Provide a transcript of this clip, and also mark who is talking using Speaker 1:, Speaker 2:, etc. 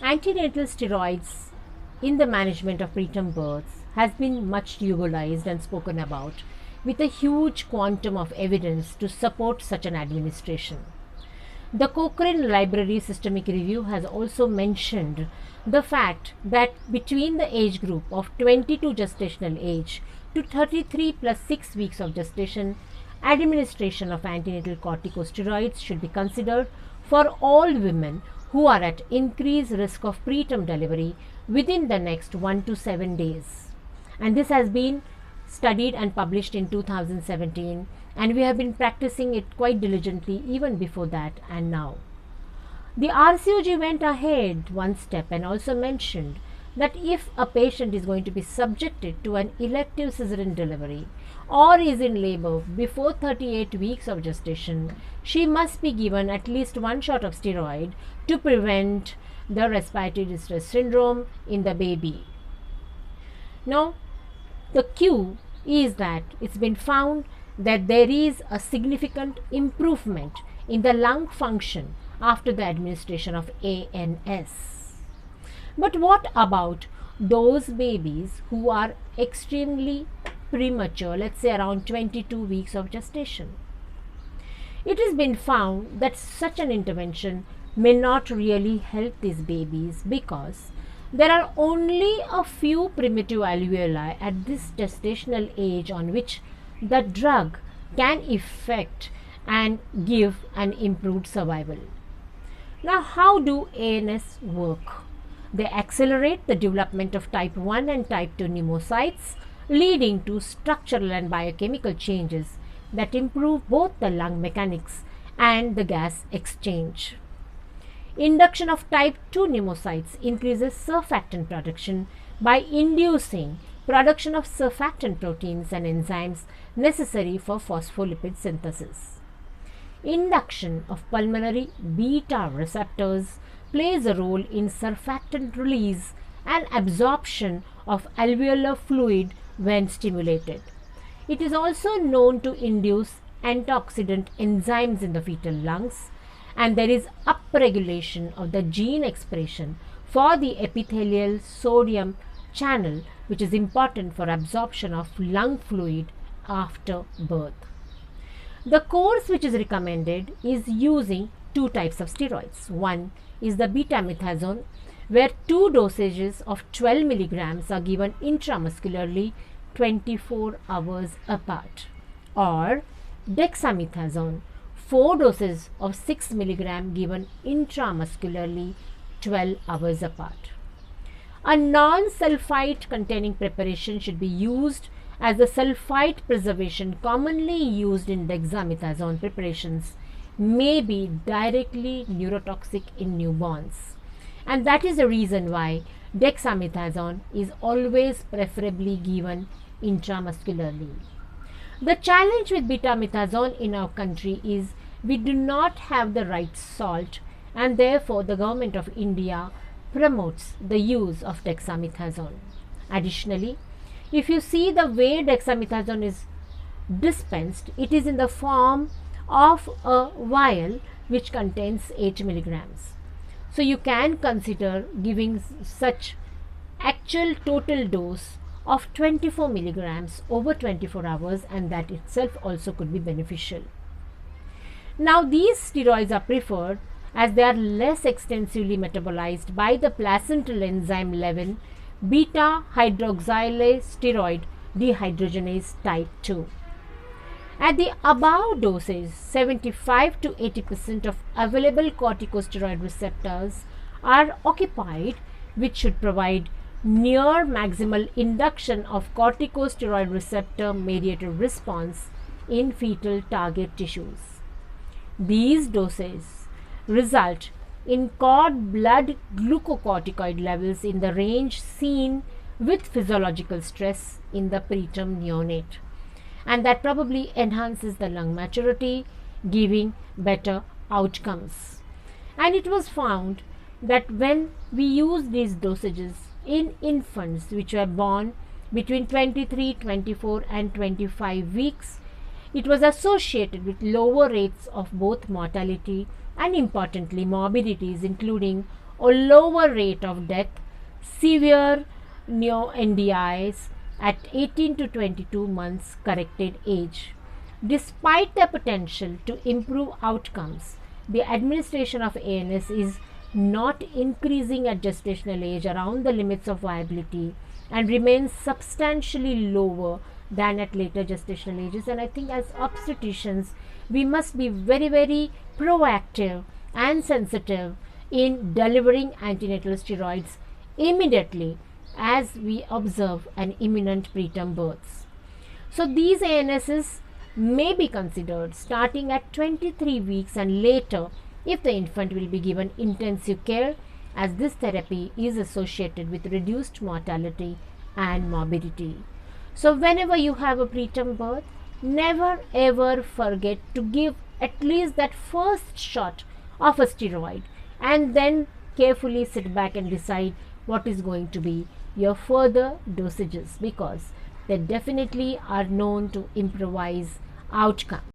Speaker 1: Antenatal steroids in the management of preterm births has been much utilized and spoken about, with a huge quantum of evidence to support such an administration. The Cochrane Library Systemic Review has also mentioned the fact that between the age group of 22 gestational age to 33 plus 6 weeks of gestation, administration of antenatal corticosteroids should be considered for all women who are at increased risk of preterm delivery within the next 1 to 7 days. And this has been studied and published in 2017, and we have been practicing it quite diligently even before that and now. The RCOG went ahead one step and also mentioned that if a patient is going to be subjected to an elective cesarean delivery or is in labor before 38 weeks of gestation, she must be given at least one shot of steroid to prevent the respiratory distress syndrome in the baby. Now, the cue is that it's been found that there is a significant improvement in the lung function after the administration of ANS. But what about those babies who are extremely premature, let's say around 22 weeks of gestation? It has been found that such an intervention may not really help these babies because there are only a few primitive alveoli at this gestational age on which the drug can effect and give an improved survival. Now, how do ANS work? They accelerate the development of type 1 and type 2 pneumocytes, leading to structural and biochemical changes that improve both the lung mechanics and the gas exchange. Induction of type 2 pneumocytes increases surfactant production by inducing production of surfactant proteins and enzymes necessary for phospholipid synthesis. Induction of pulmonary beta receptors plays a role in surfactant release and absorption of alveolar fluid when stimulated. It is also known to induce antioxidant enzymes in the fetal lungs, and there is upregulation of the gene expression for the epithelial sodium channel, which is important for absorption of lung fluid after birth. The course which is recommended is using two types of steroids. One is the betamethasone, where two dosages of 12 milligrams are given intramuscularly 24 hours apart, or dexamethasone, 4 doses of 6 milligram given intramuscularly 12 hours apart. A non-sulfite containing preparation should be used, as the sulfite preservation commonly used in dexamethasone preparations may be directly neurotoxic in newborns, and that is the reason why dexamethasone is always preferably given intramuscularly. The challenge with betamethasone in our country is we do not have the right salt, and therefore the government of India promotes the use of dexamethasone. Additionally, if you see the way dexamethasone is dispensed, it is in the form of a vial which contains 8 milligrams. So you can consider giving such actual total dose of 24 milligrams over 24 hours, and that itself also could be beneficial. Now, these steroids are preferred as they are less extensively metabolized by the placental enzyme 11 beta hydroxylase steroid dehydrogenase type 2. At the above doses, 75 to 80% of available corticosteroid receptors are occupied, which should provide near maximal induction of corticosteroid receptor mediated response in fetal target tissues. These doses result in cord blood glucocorticoid levels in the range seen with physiological stress in the preterm neonate, and that probably enhances the lung maturity, giving better outcomes. And it was found that when we use these dosages in infants which were born between 23, 24 and 25 weeks, it was associated with lower rates of both mortality and importantly morbidities, including or lower rate of death, severe neo-NDIs at 18 to 22 months corrected age. Despite the potential to improve outcomes, the administration of ANS is not increasing at gestational age around the limits of viability and remains substantially lower than at later gestational ages. And I think as obstetricians, we must be very, very proactive and sensitive in delivering antenatal steroids immediately as we observe an imminent preterm births. So these ANSs may be considered starting at 23 weeks and later if the infant will be given intensive care, as this therapy is associated with reduced mortality and morbidity. So whenever you have a preterm birth, never ever forget to give at least that first shot of a steroid and then carefully sit back and decide what is going to be your further dosages, because they definitely are known to improvise outcome.